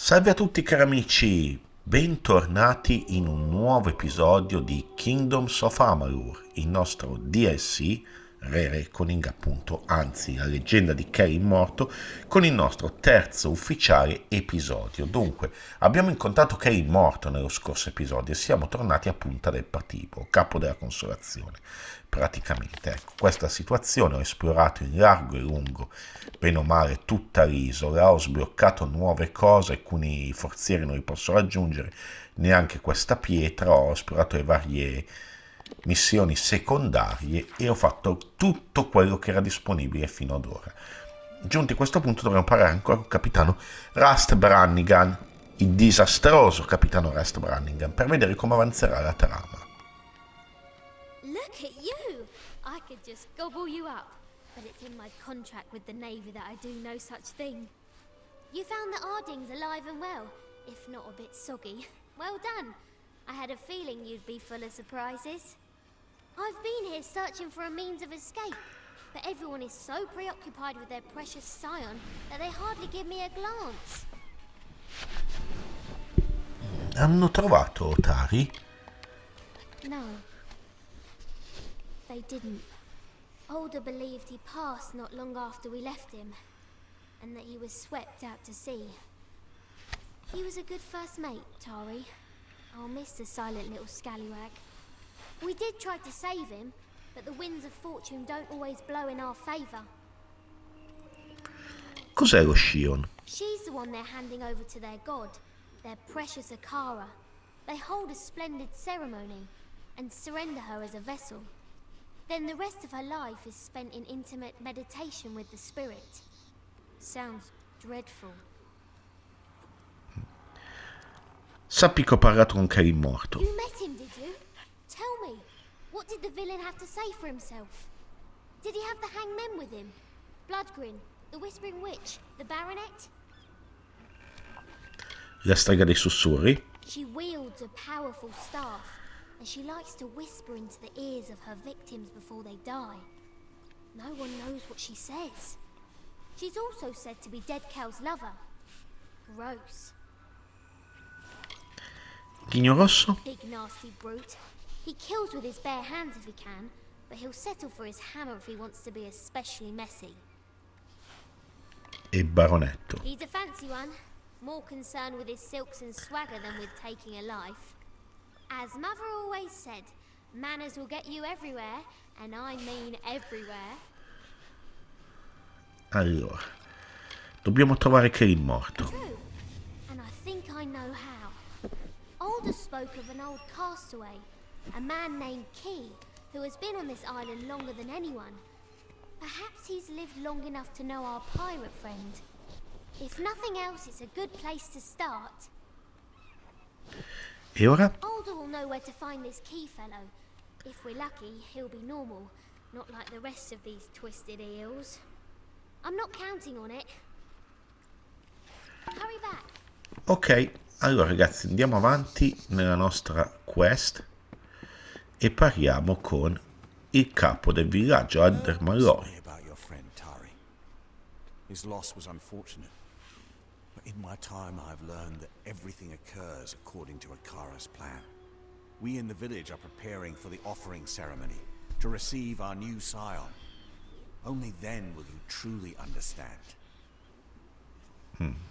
Salve a tutti cari amici, bentornati in un nuovo episodio di Kingdoms of Amalur, il nostro DLC, Re Reckoning appunto, anzi la leggenda di Qary morto, con il nostro terzo ufficiale episodio. Dunque, abbiamo incontrato Qary morto nello scorso episodio e siamo tornati a Punta del patibolo, capo della consolazione. Praticamente, ecco, questa situazione ho esplorato in largo e lungo, bene o male, tutta l'isola, ho sbloccato nuove cose, alcuni forzieri non li posso raggiungere, neanche questa pietra, ho esplorato le varie missioni secondarie e ho fatto tutto quello che era disponibile fino ad ora. Giunti a questo punto dovremo parlare ancora con il capitano Rust Brannigan, il disastroso capitano Rust Brannigan, per vedere come avanzerà la trama. Look at you! I could just gobble you up, but it's in my contract with the Navy that I do no such thing. You found the Ardings alive and well, if not a bit soggy. Well done. I had a feeling you'd be full of surprises. I've been here searching for a means of escape, but everyone is so preoccupied with their precious Scion that they hardly give me a glance. Hanno trovato Qary? No. They didn't. Older believed he passed not long after we left him, and that he was swept out to sea. He was a good first mate, Qary. I'll miss the silent little scallywag. We did try to save him, but the winds of fortune don't always blow in our favour. Cos'è lo Scion? She's the one they're handing over to their god, their precious Akara. They hold a splendid ceremony and surrender her as a vessel. Then the rest of her life is spent in intimate meditation with the spirit. Sounds dreadful. Sappi che ho parlato con Qary morto. You met him, did you? Tell me, what did the villain have to say for himself? Did he have the hanged men with him? Bloodgrin, the Whispering Witch, the Baronet? La strega dei sussurri? She wields a powerful staff, and she likes to whisper into the ears of her victims before they die. No one knows what she says. She's also said to be Dead Cal's lover. Gross. Ghigno rosso? Big nasty brute. He kills with his bare hands if he can, but he'll settle for his hammer if he wants to be especially messy. E baronetto. He's a fancy one, more concerned with his silks and swagger than with taking a life. As Mother always said, manners will get you everywhere, and I mean everywhere. Allora, dobbiamo trovare Qary morto. True, and I think I know how. Aldous spoke of an old castaway, a man named Qary, who has been on this island longer than anyone. Perhaps he's lived long enough to know our pirate friend. If nothing else, it's a good place to start. E ora? Alder will know where to find this key fellow. If we're lucky, he'll be normal, not like the rest of these twisted eels. I'm not counting on it. Hurry back. Ok, allora ragazzi andiamo avanti nella nostra quest e parliamo con il capo del villaggio, Amalur. Sorry about your friend Qary. His loss was unfortunate. But in my time I've learned that everything occurs according to Akara's plan. We in the village are preparing for the offering ceremony to receive our new Scion. Only then will you truly understand.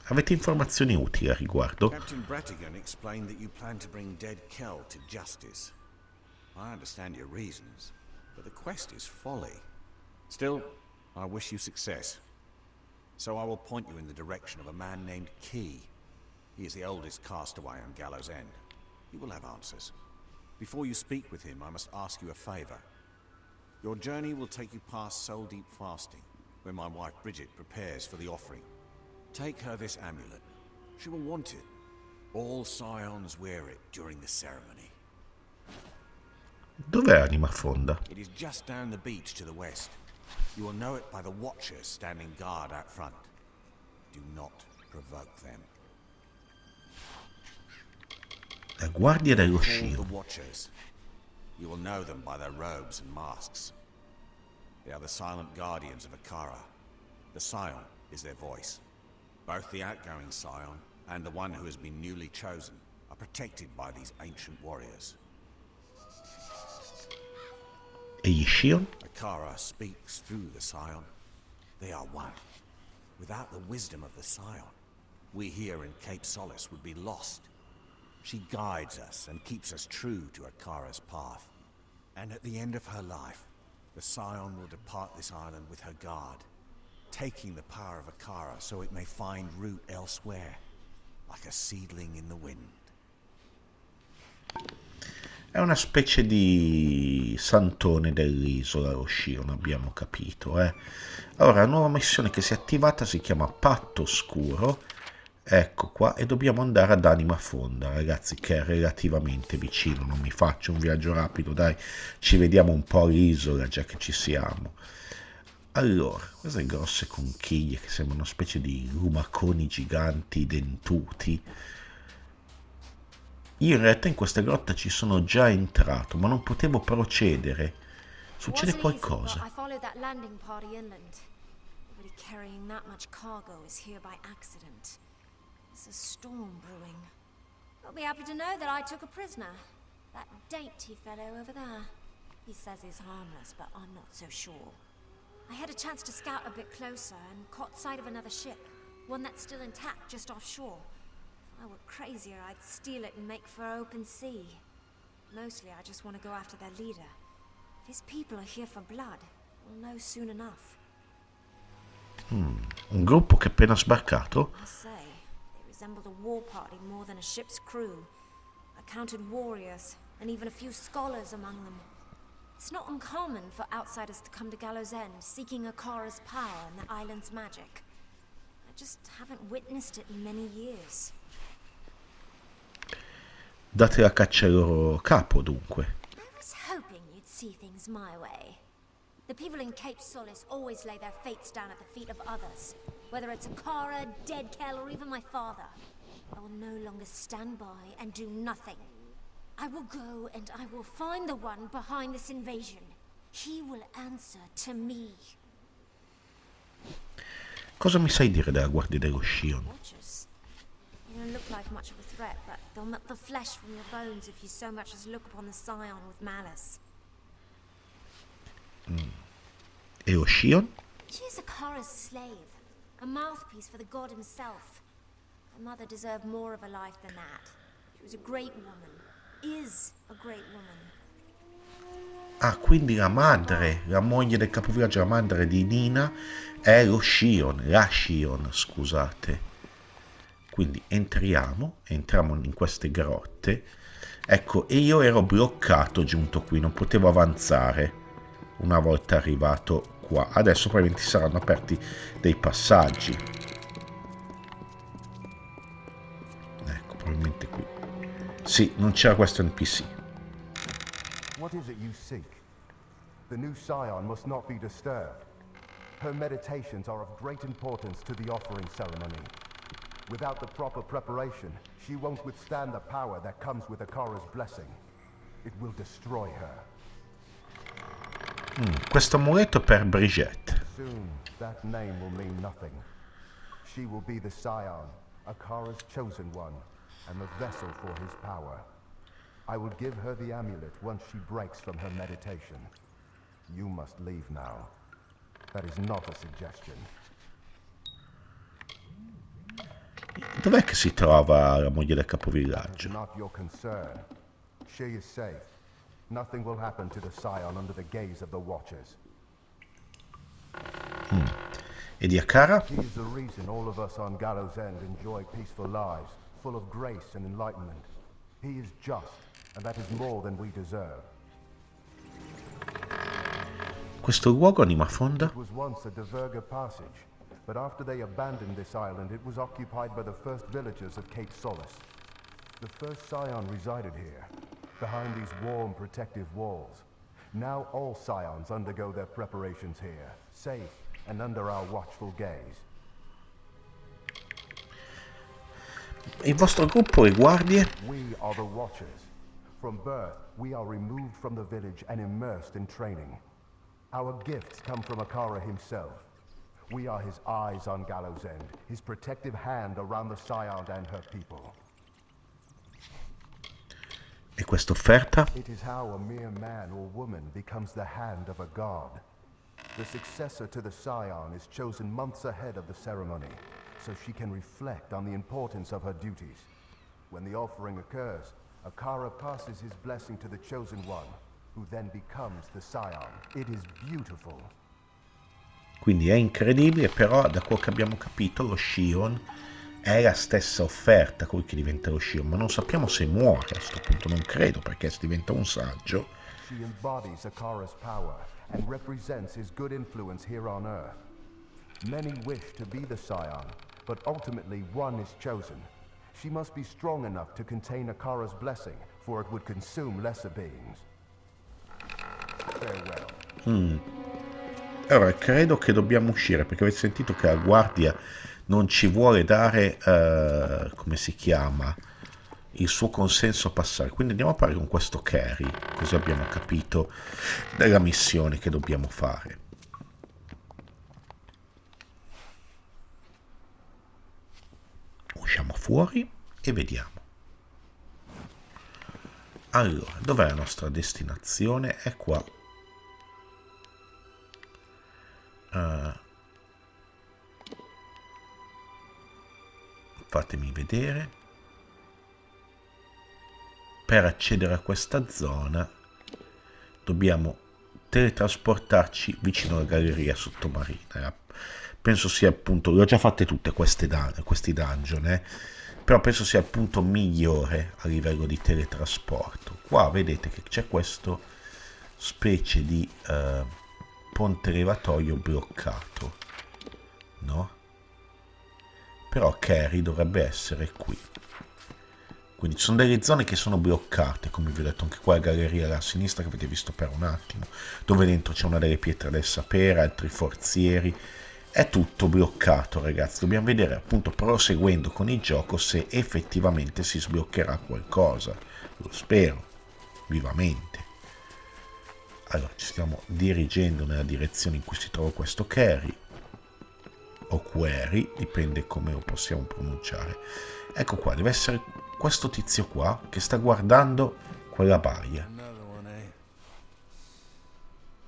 Avete informazioni utili a riguardo? Captain Bratigan explained that you plan to bring dead Kel to justice. I understand your reasons, but the quest is folly. Still, I wish you success. So I will point you in the direction of a man named Qary. He is the oldest castaway on Gallows End. He will have answers. Before you speak with him, I must ask you a favor. Your journey will take you past Soul Deep fasting, where my wife Bridget prepares for the offering. Take her this amulet. She will want it. All Scions wear it during the ceremony. Dov'è Anima Fonda? It is just down the beach to the west. You will know it by the watchers standing guard out front. Do not provoke them. La guardia dello Call Scion. the watchers. You will know them by their robes and masks. They are the silent guardians of Akara. The Scion is their voice. Both the outgoing Scion and the one who has been newly chosen are protected by these ancient warriors. E gli Scion? Akara speaks through the Scion. They are one. Without the wisdom of the Scion, we here in Cape Solace would be lost. She guides us and keeps us true to Akara's path. And at the end of her life, the Scion will depart this island with her guard, taking the power of Akara so it may find root elsewhere, like a seedling in the wind. È una specie di santone dell'isola, lo Scion, abbiamo capito, eh? Allora, la nuova missione che si è attivata si chiama Patto Oscuro. Ecco qua, e dobbiamo andare ad Anima Fonda, ragazzi, che è relativamente vicino. Non mi faccio un viaggio rapido, dai, ci vediamo un po' l'isola, già che ci siamo. Allora, queste grosse conchiglie che sembrano una specie di lumaconi giganti dentuti. Io in realtà in questa grotta ci sono già entrato, ma non potevo procedere. Succede qualcosa. I followed that landing party inland. Nobody carrying that much cargo is here by accident. There's a storm brewing. You'll be happy to know that I took a prisoner. That dainty fellow over there. He says he's harmless, but I'm not so sure. I had a chance to scout a bit closer and caught sight of another ship. One that's still intact just offshore. If I were crazier, I'd steal it and make for open sea. Mostly, I just want to go after their leader. If his people are here for blood, we'll know soon enough. Un gruppo che è appena sbarcato? I must say, they resembled a war party more than a ship's crew. I counted warriors, and even a few scholars among them. It's not uncommon for outsiders to come to Gallows End, seeking Akara's power and the island's magic. I just haven't witnessed it in many years. Date la caccia al loro capo, dunque. I was hoping you'd see things my way. The people in Cape Solace always lay their fates down at the feet of others. Whether it's Akara, Dead Kell, or even my father. I will no longer stand by and do nothing. I will go and I will find the one behind this invasion. He will answer to me. Cosa mi sai dire della guardia dello Scion? Watchers. You don't look like much of a threat, but they'll milk the flesh from your bones if you so much as look upon the Scion with malice. E lo Scion? She is Akara's slave, a mouthpiece for the god himself. Her mother deserved more of a life than that. She was a great woman. Is a great woman. Ah, quindi la madre, la moglie del capoviaggio, la madre di Nina è lo Scion, la Scion, scusate. Quindi entriamo in queste grotte. Ecco, e io ero bloccato giunto qui, non potevo avanzare una volta arrivato qua. Adesso probabilmente saranno aperti dei passaggi. Ecco, probabilmente qui. Sì, non c'era questo NPC. What is it you seek? The new Scion must not be disturbed. Her meditations are of great importance to the offering ceremony. Without the proper preparation, she won't withstand the power that comes with Akara's blessing. It will destroy her. Questo amuleto per Brigitte. Soon, that name will mean nothing. She will be the Scion, Akara's chosen one, and the vessel for his power. I will give her the amulet once she breaks from her meditation. You must leave now. That is not a suggestion. Dov'è che si trova la moglie del capovillaggio? Not your concern. She is safe. Nothing will happen to the Scion under the gaze of the Watchers. E di Akara? He is the reason all of us on Gallows End enjoy peaceful lives, full of grace and enlightenment. He is just, and that is more than we deserve. Questo luogo, Anima Fonda? It was once a Diverger passage, but after they abandoned this island, it was occupied by the first villagers of Cape Solace. The first Scion resided here, behind these warm, protective walls. Now all Scions undergo their preparations here, safe and under our watchful gaze. Il vostro gruppo, le guardie? We are the Watchers. From birth, we are removed from the village and immersed in training. Our gifts come from Akara himself. We are his eyes on Gallows End, his protective hand around the Scion and her people. E questa offerta? It is how a mere man or woman becomes the hand of a god. The successor to the Scion is chosen months ahead of the ceremony, so she can reflect on the importance of her duties. When the offering occurs, Akara passes his blessing to the chosen one, who then becomes the Scion. It is beautiful. Quindi è incredibile, però da quel che abbiamo capito lo Scion è la stessa offerta, colui che diventa lo Scion, ma non sappiamo se muore a questo punto, non credo, perché se diventa un saggio. She embodies Akara's power and represents his good influence here on Earth. Many wish to be the Scion, but ultimately one is chosen. She must be strong enough to contain Akara's blessing, for it would consume lesser beings. Farewell. Allora, credo che dobbiamo uscire, perché avete sentito che la guardia non ci vuole dare, come si chiama, il suo consenso a passare. Quindi andiamo a parlare con questo Qary, così abbiamo capito della missione che dobbiamo fare. Usciamo fuori e vediamo. Allora, dov'è la nostra destinazione? È qua. Fatemi vedere. Per accedere a questa zona dobbiamo teletrasportarci vicino alla galleria sottomarina. Penso sia appunto, le ho già fatte tutte questi dungeon, però penso sia il punto migliore a livello di teletrasporto. Qua vedete che c'è questo specie di ponte elevatoio bloccato, no? Però Qary dovrebbe essere qui. Quindi ci sono delle zone che sono bloccate, come vi ho detto anche qua la galleria a sinistra che avete visto per un attimo, dove dentro c'è una delle pietre del sapere, altri forzieri, è tutto bloccato ragazzi, dobbiamo vedere appunto proseguendo con il gioco se effettivamente si sbloccherà qualcosa, lo spero, vivamente. Allora ci stiamo dirigendo nella direzione in cui si trova questo Qary, o Qary, dipende come lo possiamo pronunciare. Ecco qua, deve essere questo tizio qua che sta guardando quella baia. Another one, eh?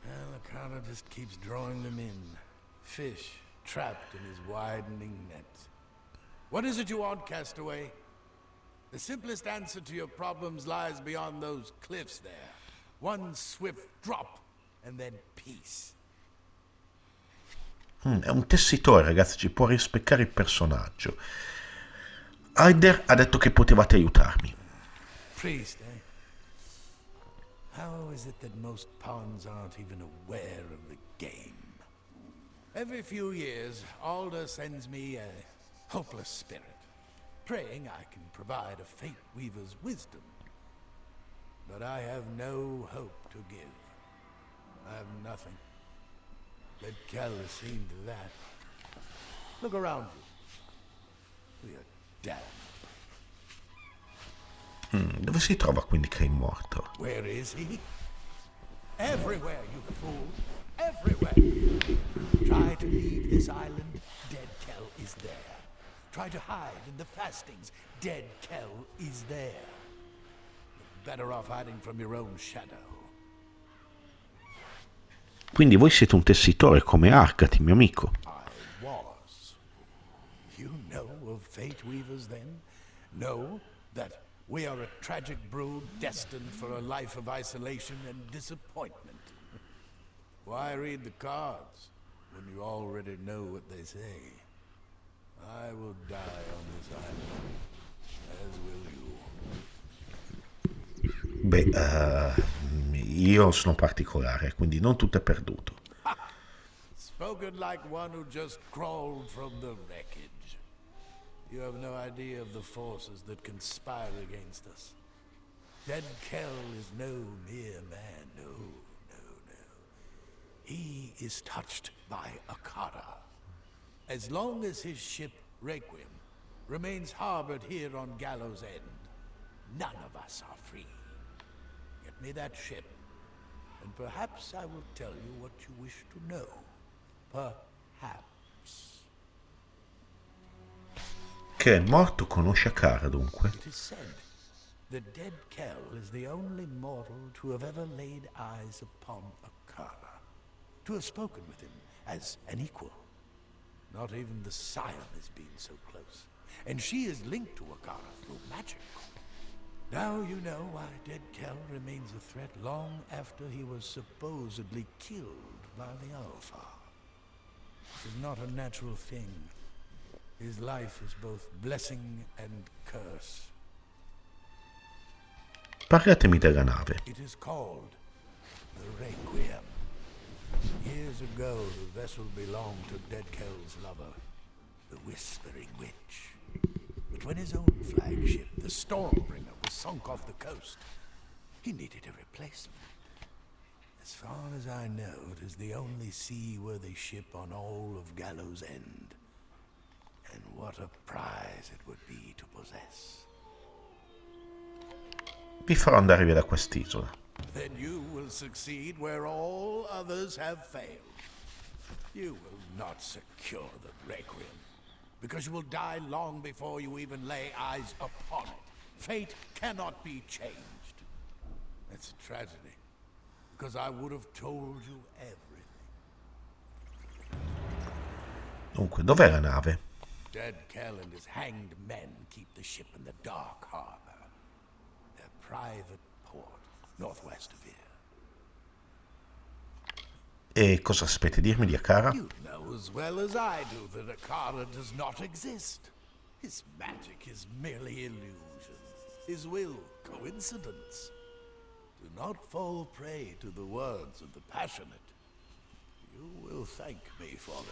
Well, Akara just keeps drawing them in. Fish trapped in his widening net. What is it you want, castaway? The simplest answer to your problems lies beyond those cliffs there. One swift drop, and then peace. È un tessitore, ragazzi, ci può rispeccare il personaggio. Aider ha detto che potevate aiutarmi. Priest, eh? How is it that most pawns aren't even aware of the game? Every few years, Alder sends me a hopeless spirit, praying I can provide a fate weaver's wisdom. But I have no hope to give. I have nothing. Let Qary has seen to that. Look around you. We are damned. Dove si trova quindi che è morto? Where is he? Everywhere, you fool. Everywhere. Try to leave this island, dead Kell is there. Try to hide in the fastings, dead Kell is there. You're better off hiding from your own shadow. Quindi voi siete un tessitore come Arcati, mio amico. I was. You know of fate weavers then? Know that we are a tragic brood destined for a life of isolation and disappointment. Why read the cards when you already know what they say? I will die on this island, as will you. Beh, io sono particolare, quindi non tutto è perduto. Spoken like one who just crawled from the wreckage. You have no idea of the forces that conspire against us. Dead Kell is no mere man, no, no, no. He is touched by Akara. As long as his ship, Requiem, remains harbored here on Gallows End, none of us are free. Get me that ship, and perhaps I will tell you what you wish to know. Perhaps. Che è morto conosce Akara dunque. It is said the dead Kell is the only mortal to have ever laid eyes upon Akara, to have spoken with him as an equal. Not even the Scion has been so close, and she is linked to Akara through magic. Now you know why dead Kell remains a threat long after he was supposedly killed by the Alpha. It is not a natural thing. His life is both blessing and curse. Parlatemi della nave. It is called the Requiem. Years ago, the vessel belonged to dead Kell's lover, the Whispering Witch. But when his own flagship, the Stormbringer, was sunk off the coast, he needed a replacement. As far as I know, it is the only seaworthy ship on all of Gallows End. And what a prize it would be to possess. Vi farò andare via da quest'isola. Then you will succeed where all others have failed. You will not secure the Requiem, because you will die long before you even lay eyes upon it. Fate cannot be changed. It's a tragedy, because I would have told you everything. Dunque, dov'è la nave? Dead Kell and his hanged men keep the ship in the Dark Harbor, their private port, northwest of here. E cosa sapete dirmi di Akara? You know as well as I do that Akara does not exist. His magic is merely illusion. His will, coincidence. Do not fall prey to the words of the passionate. You will thank me for it.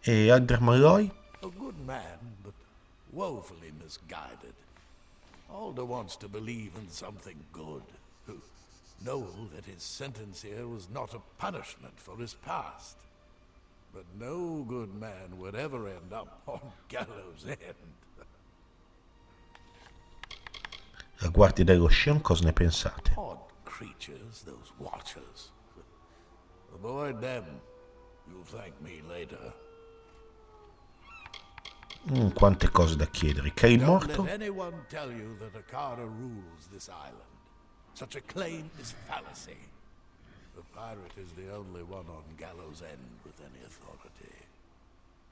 E Alder, A good man, but woefully misguided. Alder wants to believe in something good. Know that his sentence here was not a punishment for his past. But no good man would ever end up on Gallows End. La guardia dello Scion, cosa ne pensate? Odd creatures, those watchers. Avoid them. You'll thank me later. Quante cose da chiedere. Qary Don't morto? let anyone tell you that Akara rules this island. Such a claim is fallacy. The pirate is the only one on Gallows End with any authority.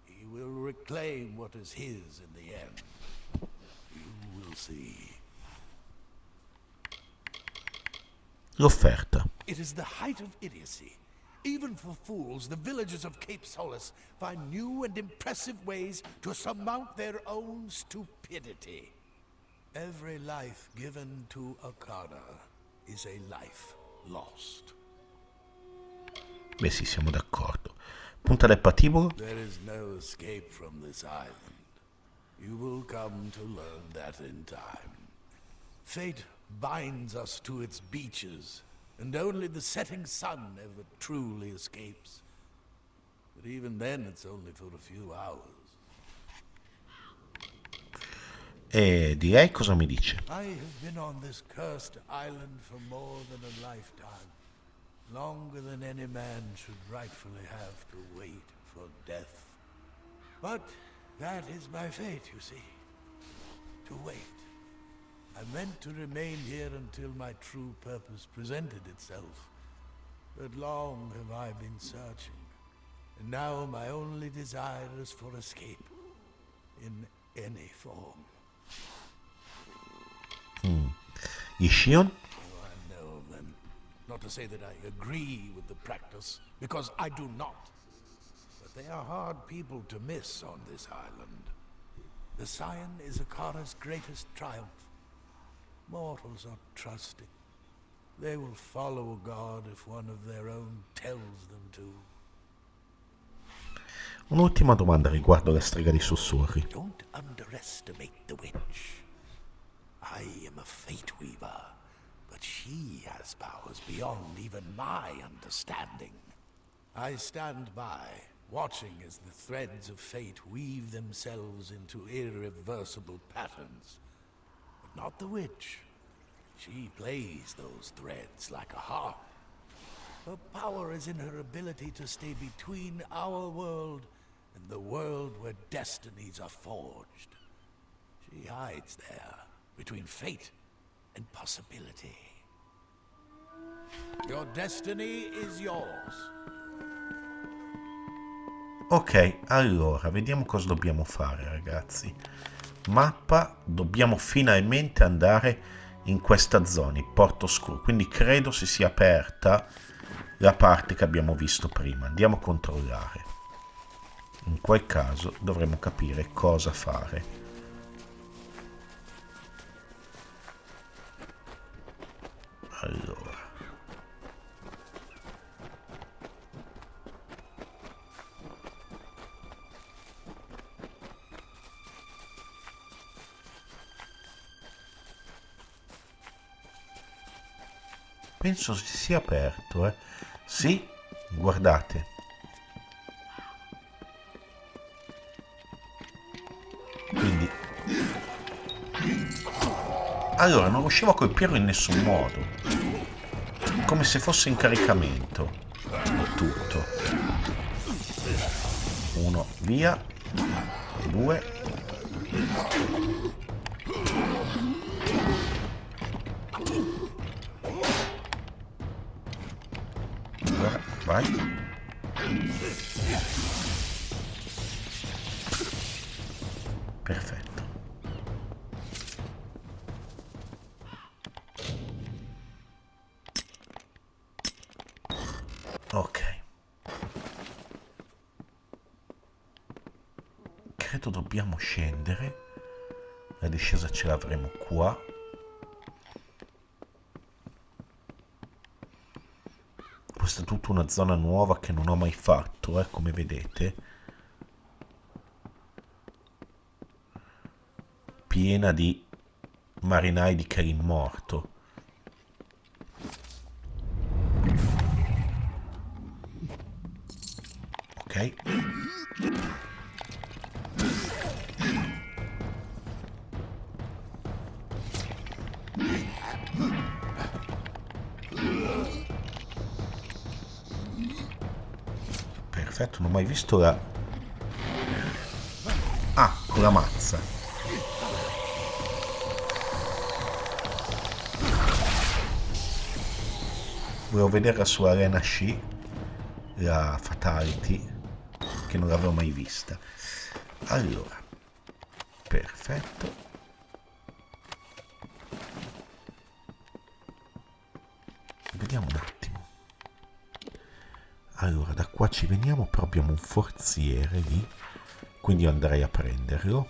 He will reclaim what is his in the end. You will see. L'offerta. It is the height of idiocy. Even for fools, the villagers of Cape Solace find new and impressive ways to surmount their own stupidity. Every life given to Akara is a life lost. Beh sì, siamo d'accordo. Punta del patibolo? There is no escape from this island. You will come to learn that in time. Fate binds us to its beaches, and only the setting sun ever truly escapes. But even then, it's only for a few hours. E di lei cosa mi dice? I have been on this cursed island for more than a lifetime. Longer than any man should rightfully have to wait for death. But that is my fate, you see. To wait. I meant to remain here until my true purpose presented itself. But long have I been searching. And now my only desire is for escape. In any form. Gli Scion? Oh, I know of them. Not to say that I agree with the practice, because I do not. But they are hard people to miss on this island. The Scion is Akara's greatest triumph. Mortals are trusting. They will follow a god if one of their own tells them to. Un'ultima domanda riguardo la strega di sussurri. Don't underestimate the witch. I am a fate weaver, but she has powers beyond even my understanding. I stand by, watching as the threads of fate weave themselves into irreversible patterns. But not the witch. She plays those threads like a harp. Her power is in her ability to stay between our world and the world where destinies are forged. She hides there, between fate and possibility. Your destiny is yours. Ok, allora, vediamo cosa dobbiamo fare, ragazzi. Mappa, dobbiamo finalmente andare in questa zona, il porto oscuro. Quindi credo si sia aperta la parte che abbiamo visto prima. Andiamo a controllare. In quel caso dovremo capire cosa fare. Allora. Penso si sia aperto, eh. Sì, guardate. Quindi... Allora, non riuscivo a colpirlo in nessun modo. Come se fosse in caricamento. Tutto. 1, via. 2. Allora, vai. Perfetto. Ok. Credo dobbiamo scendere. La discesa ce l'avremo qua. Questa è tutta una zona nuova che non ho mai fatto, come vedete. Piena di marinai di Qary morto. Ok. Perfetto, non ho mai visto la... Ah, con la mazza. Volevo vedere su Arena Sci la Fatality, che non l'avevo mai vista. Allora, perfetto. Vediamo un attimo. Allora, da qua ci veniamo, però abbiamo un forziere lì, quindi io andrei a prenderlo.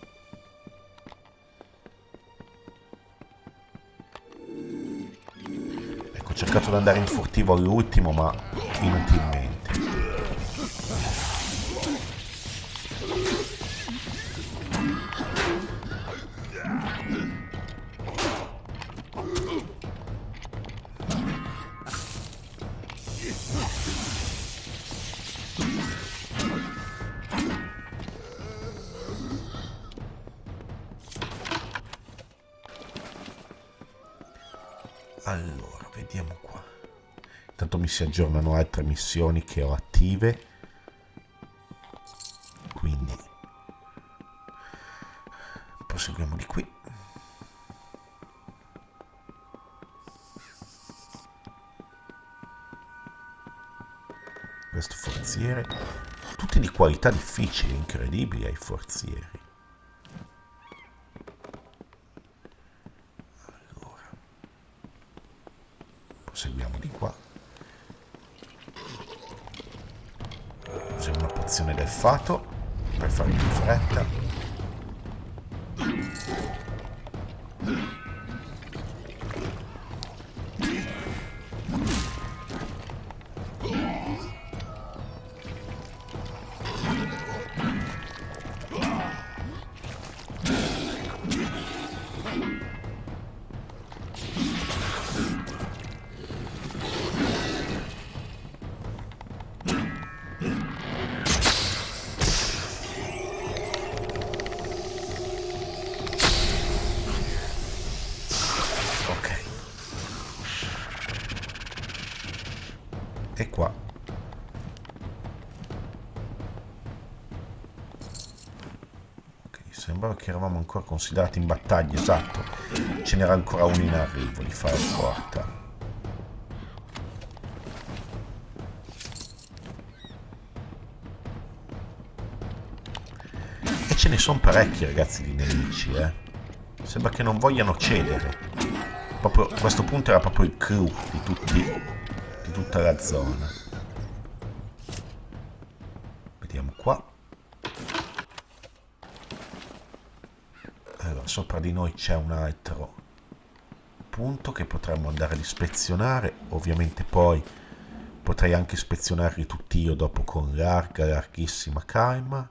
Ecco, ho cercato di andare in furtivo all'ultimo, ma inutilmente. Allora, vediamo qua. Intanto mi si aggiornano altre missioni che ho attive. Quindi proseguiamo di qui. Questo forziere. Tutti di qualità difficile, incredibili ai forzieri. Seguiamo di qua. Usiamo una pozione del fato per fare più fretta. E qua. Ok, sembrava che eravamo ancora considerati in battaglia, esatto. Ce n'era ancora uno in arrivo di fare porta. E ce ne sono parecchi, ragazzi, di nemici, Sembra che non vogliano cedere. Proprio, a questo punto era proprio il crew di tutta la zona. Vediamo qua. Allora, sopra di noi c'è un altro punto che potremmo andare ad ispezionare. Ovviamente poi potrei anche ispezionarli tutti io dopo con larghissima calma.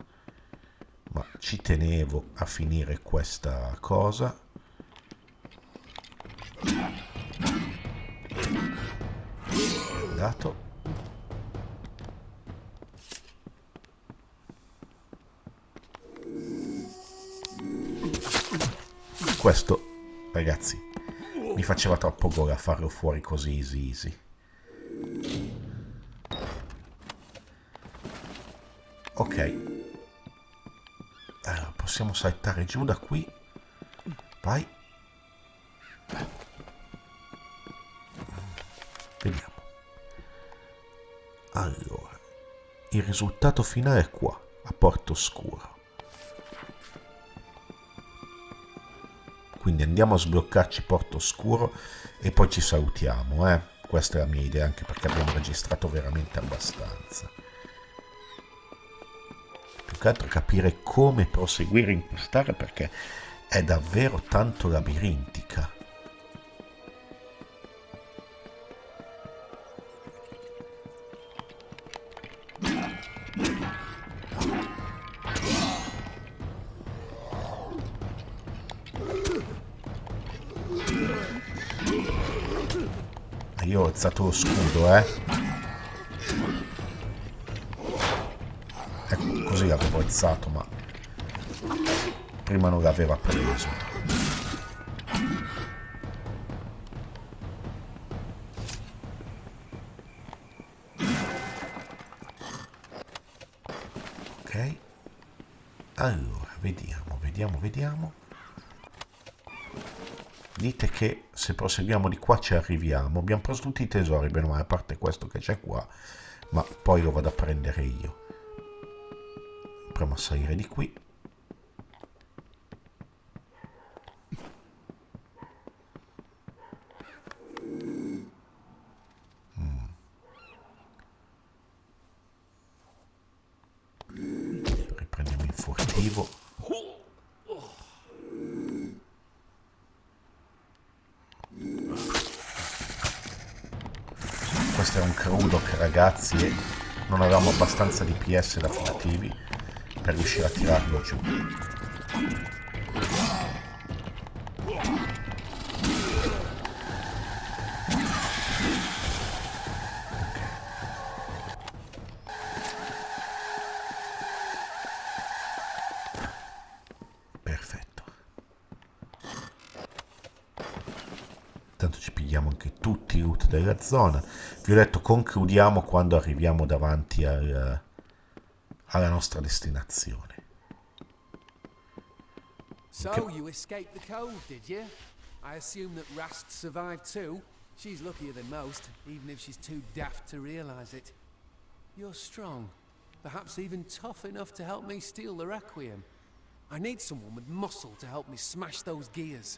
Ma ci tenevo a finire questa cosa. Dato. Questo, ragazzi, mi faceva troppo gola farlo fuori così easy. Ok. Allora, possiamo saltare giù da qui. Vai. Vediamo. Allora, il risultato finale è qua, a Porto Oscuro. Quindi andiamo a sbloccarci Porto Oscuro e poi ci salutiamo, Questa è la mia idea, anche perché abbiamo registrato veramente abbastanza. Più che altro capire come proseguire in quest'area, perché è davvero tanto labirintica. Io ho alzato lo scudo, Ecco, così l'avevo alzato, ma prima non l'aveva preso. Ok. Allora, vediamo. Dite che se proseguiamo di qua ci arriviamo. Abbiamo preso tutti i tesori, bene o male, a parte questo che c'è qua, ma poi lo vado a prendere io. Proviamo a salire di qui. Riprendiamo il furtivo. Questo è un crudo che, ragazzi, non avevamo abbastanza DPS da furtivi per riuscire a tirarlo giù. Perfetto. Tanto ci pigliamo anche tutti i loot della zona. Vi ho detto, concludiamo quando arriviamo davanti alla nostra destinazione. So, you escaped the cove, did you? I assume that Rast survived too. She's luckier than most, even if she's too daft to realize it. You're strong, perhaps even tough enough to help me steal the Requiem. I need someone with muscle to help me smash those gears.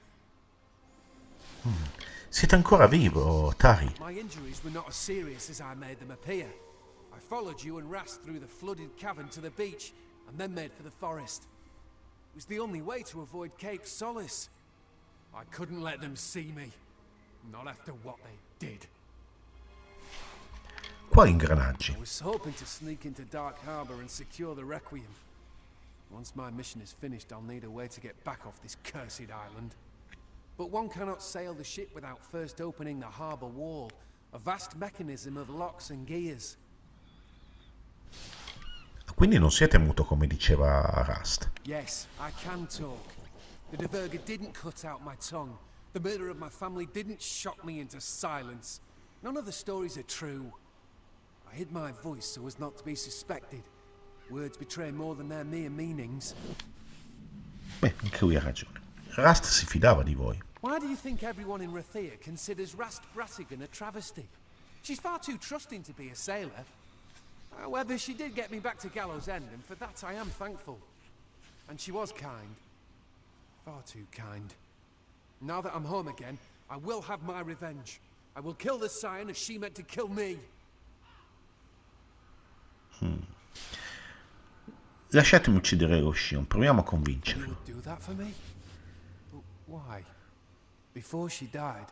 Siete ancora vivo, Qary? My injuries were not as serious as I made them appear. I followed you and Rast through the flooded cavern to the beach, and then made for the forest. It was the only way to avoid Cape Solace. I couldn't let them see me. Not after what they did. Quali ingranaggi? I was hoping to sneak into Dark Harbor and secure the Requiem. Once my mission is finished, I'll need a way to get back off this cursed island. But one cannot sail the ship without first opening the harbor wall, a vast mechanism of locks and gears. Quindi non si è temuto come diceva Rust. Yes, I can talk. The Diverger didn't cut out my tongue. The murder of my family didn't shock me into silence. None of the stories are true. I hid my voice so as not to be suspected. Words betray more than their mere meanings. Beh, anche lui ha ragione. Rast si fidava di voi. Why do you think everyone in Rathea considers Rast Brassigan a travesty? She's far too trusting to be a sailor. However, she did get me back to Gallows End, and for that I am thankful. And she was kind. Far too kind. Now that I'm home again, I will have my revenge. I will kill the Scion as she meant to kill me. Lasciatemi uccidere lo Scion, proviamo a You convincerlo. would do that for me? But why? Before she died,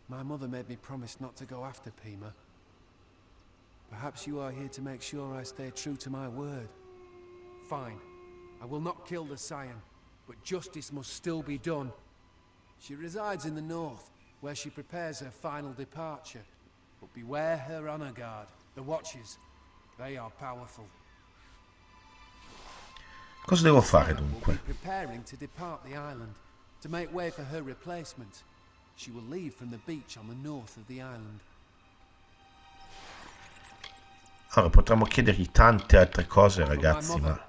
my mother made me promise not to go after Prima. Perhaps you are here to make sure I stay true to my word. Fine. I will not kill the Scion, but justice must still be done. She resides in the north, where she prepares her final departure. But beware her honor guard, the Watchers. They are powerful. Cosa devo fare Will be dunque? preparing to depart the island, to make way for her replacement. She will leave from the beach on the north of the island. Allora, potremmo chiedergli tante altre cose, ragazzi, ma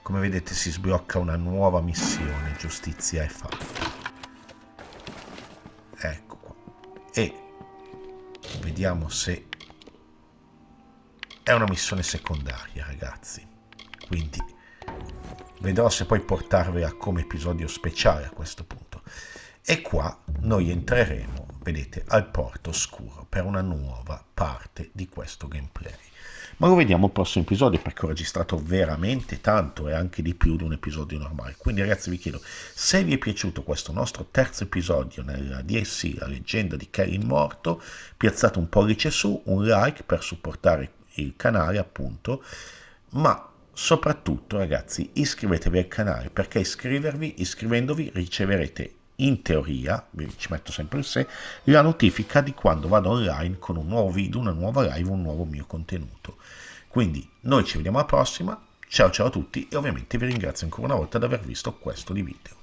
come vedete si sblocca una nuova missione. Giustizia è fatta. Ecco qua. E vediamo se è una missione secondaria, ragazzi. Quindi vedrò se poi portarvela come episodio speciale a questo punto. E qua noi entreremo, vedete, al porto oscuro per una nuova parte di questo gameplay. Ma lo vediamo al prossimo episodio, perché ho registrato veramente tanto e anche di più di un episodio normale. Quindi ragazzi vi chiedo, se vi è piaciuto questo nostro terzo episodio nella DLC, la leggenda di Qary morto, piazzate un pollice su, un like per supportare il canale appunto, ma soprattutto ragazzi iscrivetevi al canale, perché iscrivendovi riceverete in teoria, ci metto sempre il se, la notifica di quando vado online con un nuovo video, una nuova live, un nuovo mio contenuto. Quindi noi ci vediamo alla prossima, ciao ciao a tutti e ovviamente vi ringrazio ancora una volta di aver visto questo di video.